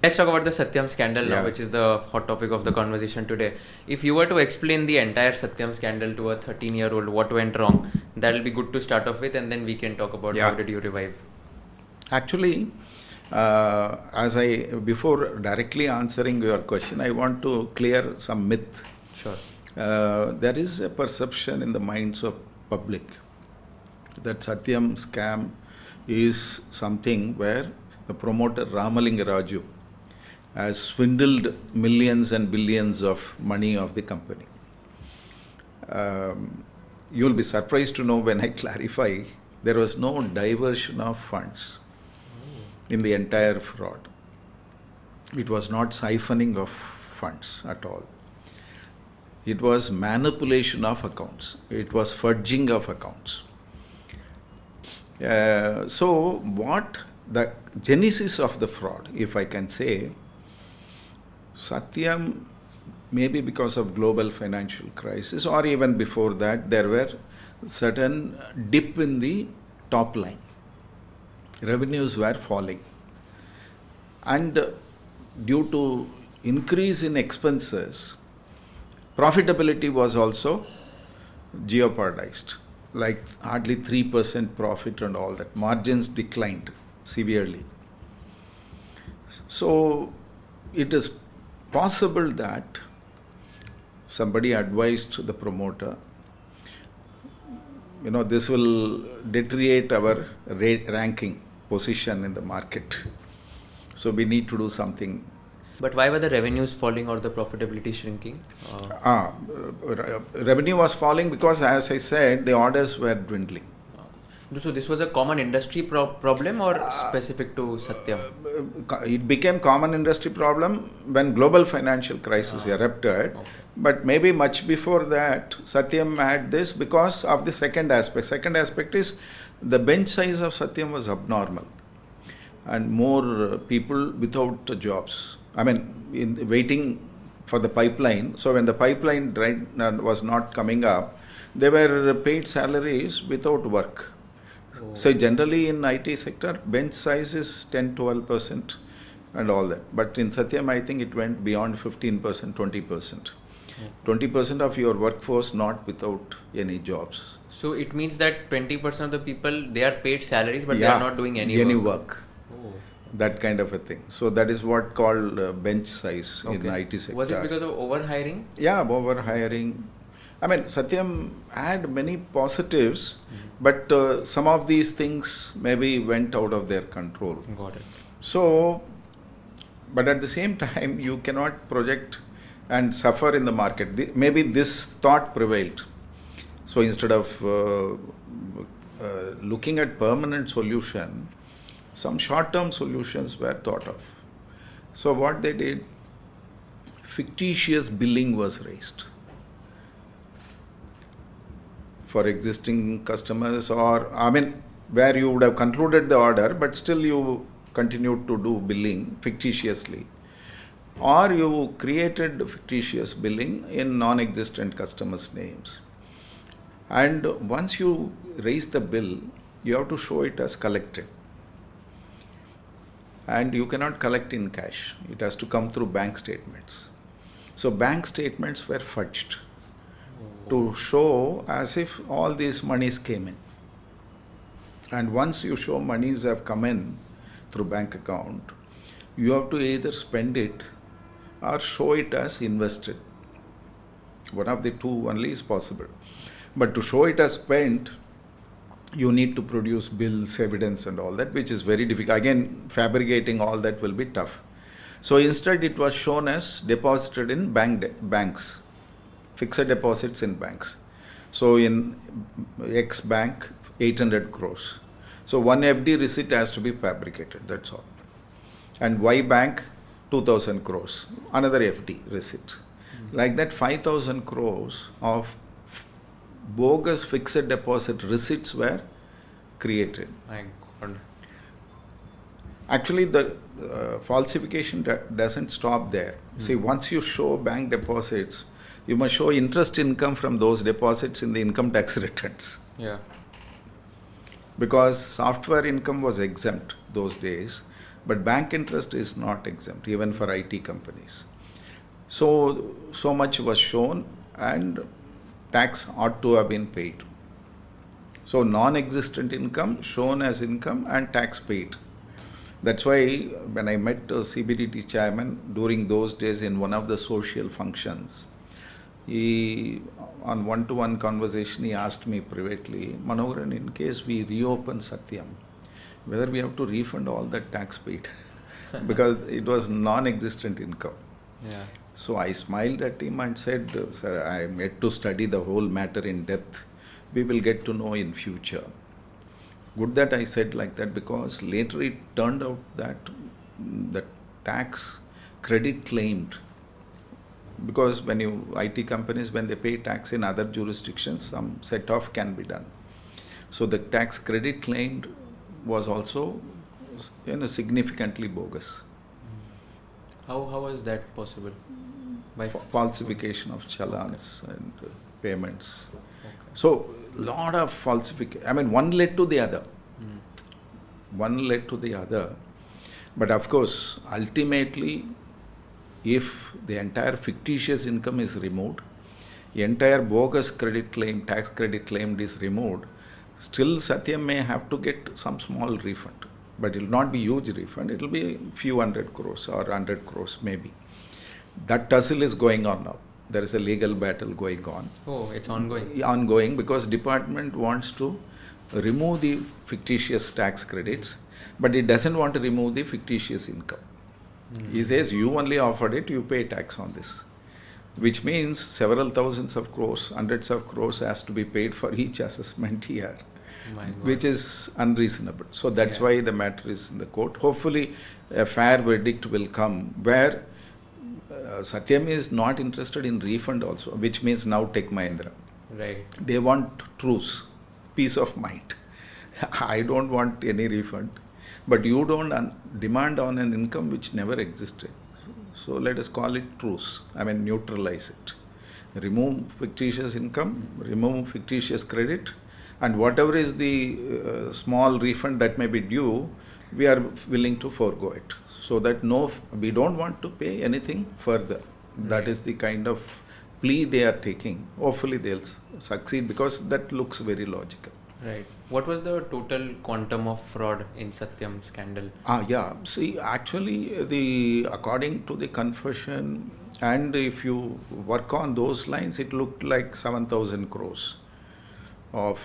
Let's talk about the Satyam scandal now, Yeah. which is the hot topic of the conversation today. If you were to explain the entire Satyam scandal to a 13-year-old, what went wrong, that'll be good to start off with, and then we can talk about Yeah. how did you revive. Actually, before directly answering your question, I want to clear some myth. Sure. There is a perception in the minds of public that Satyam scam is something where the promoter Ramalinga Raju has swindled millions and billions of money of the company. You'll be surprised to know when I clarify there was no diversion of funds in the entire fraud. It was not siphoning of funds at all. It was manipulation of accounts. It was fudging of accounts. So what the genesis of the fraud, if I can say, Satyam, maybe because of global financial crisis or even before that, there were certain dip in the top line. Revenues were falling. And due to increase in expenses, profitability was also jeopardized, like hardly 3% profit and all that. Margins declined severely. So it is possible that somebody advised the promoter, this will deteriorate our ranking position in the market. So we need to do something. But why were the revenues falling or the profitability shrinking? Revenue was falling because, as I said, the orders were dwindling. So this was a common industry problem or specific to Satyam? It became common industry problem when global financial crisis erupted. Okay. But maybe much before that, Satyam had this because of the second aspect. Second aspect is the bench size of Satyam was abnormal. And more people without jobs. Waiting for the pipeline. So when the pipeline was not coming up, they were paid salaries without work. Oh. So generally in IT sector, bench size is 10-12% and all that. But in Satyam, I think it went beyond 15%, 20%. 20% of your workforce not without any jobs. So it means that 20% of the people, they are paid salaries, but they are not doing any work. Oh. That kind of a thing. So that is what called bench size in IT sector. Was it because of overhiring? Yeah, overhiring. Satyam had many positives, but some of these things maybe went out of their control. Got it. So, but at the same time, you cannot project and suffer in the market. Maybe this thought prevailed. So instead of looking at permanent solution, some short-term solutions were thought of. So what they did, fictitious billing was raised for existing customers, or where you would have concluded the order, but still you continued to do billing fictitiously, or you created fictitious billing in non-existent customers' names. And once you raise the bill, you have to show it as collected. And you cannot collect in cash. It has to come through bank statements. So bank statements were fudged to show as if all these monies came in. And once you show monies have come in through bank account, you have to either spend it or show it as invested. One of the two only is possible. But to show it as spent, you need to produce bills, evidence and all that, which is very difficult. Again, fabricating all that will be tough. So instead it was shown as deposited in banks, fixed deposits in banks. So in X bank, 800 crores. So one FD receipt has to be fabricated, that's all. And Y bank, 2000 crores, another FD receipt. Like that, 5000 crores of bogus fixed deposit receipts were created. My God. Actually, the falsification doesn't stop there. See, once you show bank deposits, you must show interest income from those deposits in the income tax returns. Yeah. Because software income was exempt those days, But bank interest is not exempt, even for IT companies. So much was shown, and tax ought to have been paid. So non-existent income shown as income and tax paid. That's why when I met CBDT chairman during those days in one of the social functions, he, on one-to-one conversation, he asked me privately, Manoharan, in case we reopen Satyam, whether we have to refund all that tax paid because it was non-existent income. Yeah. So I smiled at him and said, sir, I am yet to study the whole matter in depth. We will get to know in future. Good that I said like that, because later it turned out that the tax credit claimed, because when IT companies, when they pay tax in other jurisdictions, some set off can be done. So the tax credit claimed was also significantly bogus. How was that possible? By Falsification of challans and payments. Okay. So lot of falsification. I mean, one led to the other. One led to the other. But of course, ultimately, if the entire fictitious income is removed, the entire bogus credit claim, tax credit claim is removed, still Satyam may have to get some small refund. But it will not be huge refund. It will be a few hundred crores or 100 crores maybe. That tussle is going on now. There is a legal battle going on. Oh, it's ongoing. Ongoing, because department wants to remove the fictitious tax credits, but it doesn't want to remove the fictitious income. He says, you only offered it, you pay tax on this. Which means several thousands of crores, hundreds of crores has to be paid for each assessment year. Which is unreasonable. So that's why the matter is in the court. Hopefully a fair verdict will come where Satyam is not interested in refund also, which means now Tech Mahindra. Right. They want truce, peace of mind. I don't want any refund, but you don't demand on an income which never existed. So let us call it truce. I mean, neutralize it. Remove fictitious income, remove fictitious credit, and whatever is the small refund that may be due, we are willing to forego it. So that we don't want to pay anything further. That is the kind of plea they are taking. Hopefully they'll succeed, because that looks very logical. Right. What was the total quantum of fraud in Satyam scandal? Yeah. See, actually, according to the confession, and if you work on those lines, it looked like 7,000 crores of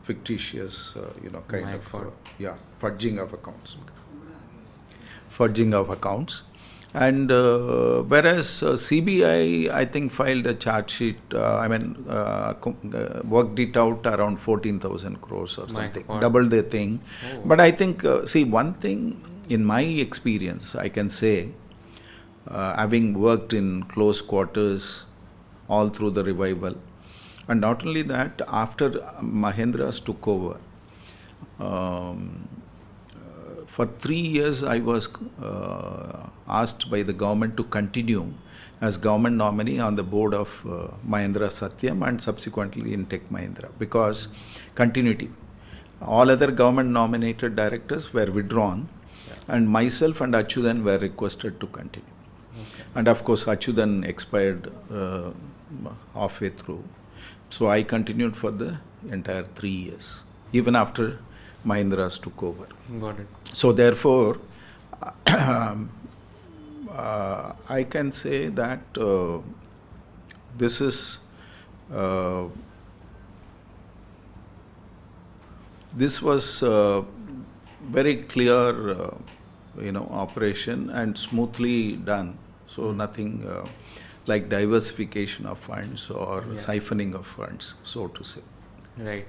fictitious, fudging of accounts. Fudging of accounts. And whereas CBI, I think, filed a charge sheet, worked it out around 14,000 crores or something, double the thing. Oh. But I think, one thing in my experience, I can say, having worked in close quarters all through the revival, and not only that, after Mahindras took over, for 3 years I was asked by the government to continue as government nominee on the board of Mahindra Satyam and subsequently in Tech Mahindra, because continuity. All other government nominated directors were withdrawn, and myself and Achyutan were requested to continue. Okay. And of course Achyutan expired halfway through. So I continued for the entire 3 years, even after Mahindras took over. Got it. So therefore, I can say that this is this was very clear, operation and smoothly done. So nothing like diversification of funds or siphoning of funds, so to say. Right.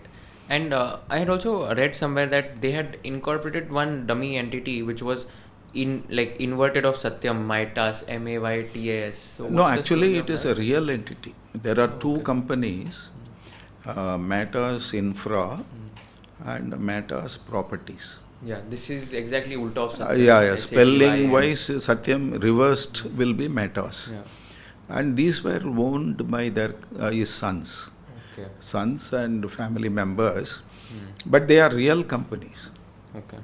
And I had also read somewhere that they had incorporated one dummy entity which was inverted of Satyam, Maytas, Maytas. So no, actually it is a real entity. There are two companies, Maytas Infra and Maytas Properties. Yeah, this is exactly ulta of Satyam. Spelling wise, Satyam reversed will be Maytas. Yeah. And these were owned by his sons. Okay. Sons and family members. But they are real companies. Okay.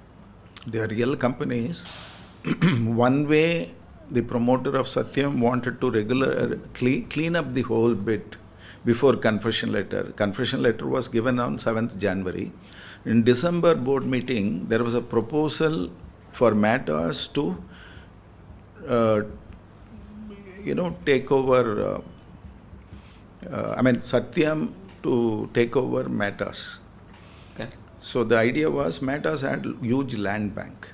They are real companies. One way the promoter of Satyam wanted to clean up the whole bit before confession letter. Confession letter was given on 7th January. In December board meeting, there was a proposal for matters to, take over, Satyam to take over matters. Okay. So the idea was Meta's had huge land bank.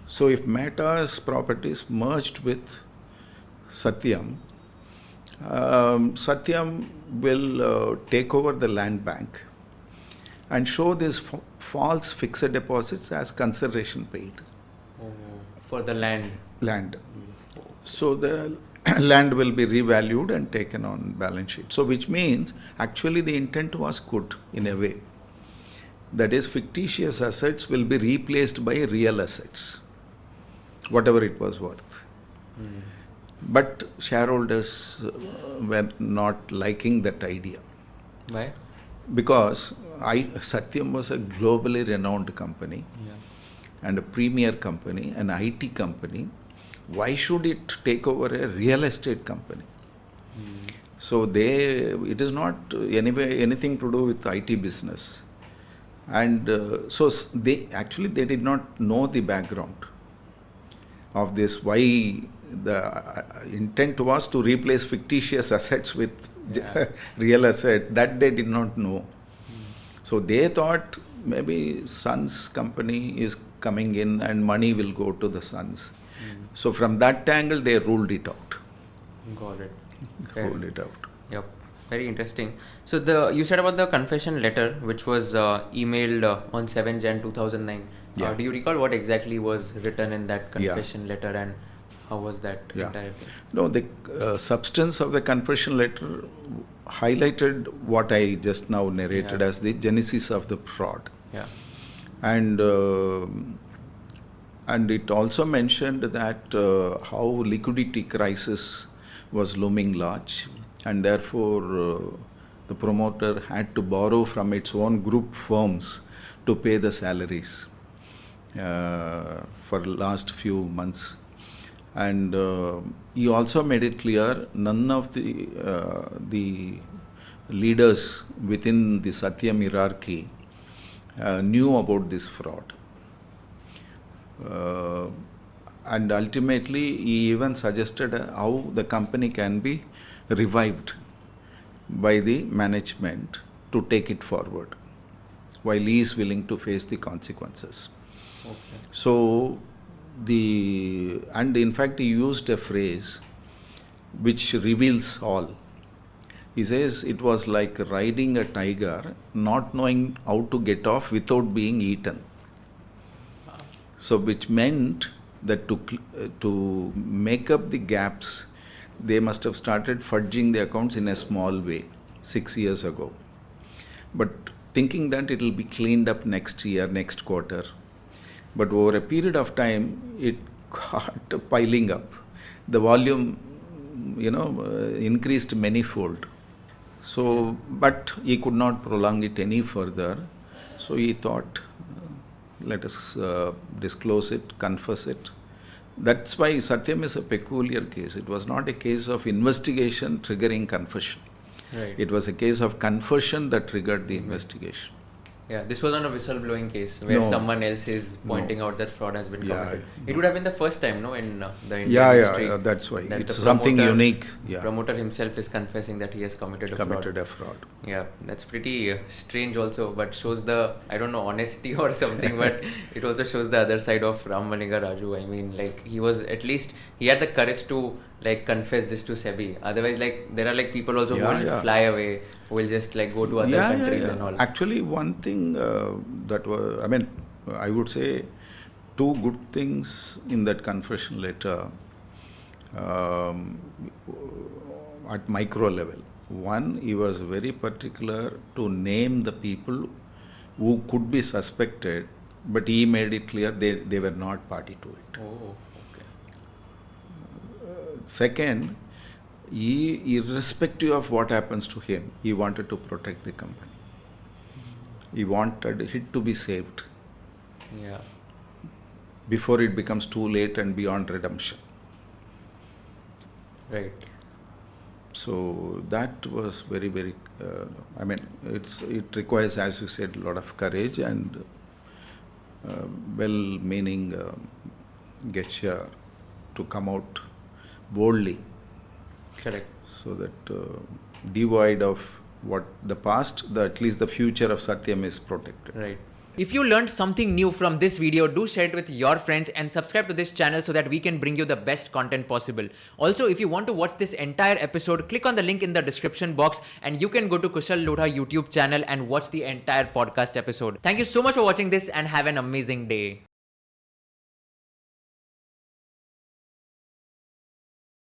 So if Meta's properties merged with Satyam, Satyam will take over the land bank and show these false fixed deposits as consideration paid. Oh, for the land. Land. So the land will be revalued and taken on balance sheet. So which means actually the intent was good in a way. That is, fictitious assets will be replaced by real assets, whatever it was worth. But shareholders were not liking that idea. Why? Because Satyam was a globally renowned company and a premier company, an IT company. Why should it take over a real estate company? So it is not anything to do with IT business. And so they did not know the background of this, why the intent was to replace fictitious assets with real asset, that they did not know. So they thought maybe Sun's company is coming in and money will go to the Suns. So from that angle they ruled it out. Got it. Ruled it out. Yep. Very interesting. So you said about the confession letter, which was emailed on 7 Jan 2009. Yeah. Do you recall what exactly was written in that confession letter, and how was that entire thing? No, the substance of the confession letter highlighted what I just now narrated as the genesis of the fraud. Yeah. And it also mentioned that how liquidity crisis was looming large, and therefore the promoter had to borrow from its own group firms to pay the salaries for last few months. And he also made it clear none of the leaders within the Satyam hierarchy knew about this fraud. And ultimately he even suggested how the company can be revived by the management to take it forward, while he is willing to face the consequences. Okay. So and in fact he used a phrase which reveals all. He says it was like riding a tiger, not knowing how to get off without being eaten. So which meant that to make up the gaps, they must have started fudging the accounts in a small way 6 years ago. But thinking that it will be cleaned up next year, next quarter. But over a period of time, it got piling up. The volume, increased manifold. So, but he could not prolong it any further. So he thought, let us disclose it, confess it. That's why Satyam is a peculiar case. It was not a case of investigation triggering confession. Right. It was a case of confession that triggered the investigation. Yeah, this was not a whistleblowing case where someone else is pointing out that fraud has been committed. It would have been the first time, in the Indian history. That's why. That it's something unique. The promoter himself is confessing that he has committed a fraud. Yeah, that's pretty strange also, but shows the, honesty or something, but it also shows the other side of Rammalinga Raju. I mean, he had the courage to confess this to SEBI. Otherwise, there are people also who will fly away, who will just go to other countries and all. Actually, one thing that was, I would say two good things in that confession letter at micro level. One, he was very particular to name the people who could be suspected, but he made it clear they were not party to it. Oh. Second, irrespective of what happens to him, he wanted to protect the company. He wanted it to be saved. Yeah. before it becomes too late and beyond redemption. Right. So that was very, very, it requires, as you said, a lot of courage and well-meaning gesture to come out boldly. Correct. So that devoid of what the past, at least the future of Satyam is protected. Right. If you learned something new from this video, do share it with your friends and subscribe to this channel so that we can bring you the best content possible. Also, if you want to watch this entire episode, click on the link in the description box and you can go to Kushal Lodha YouTube channel and watch the entire podcast episode. Thank you so much for watching this and have an amazing day.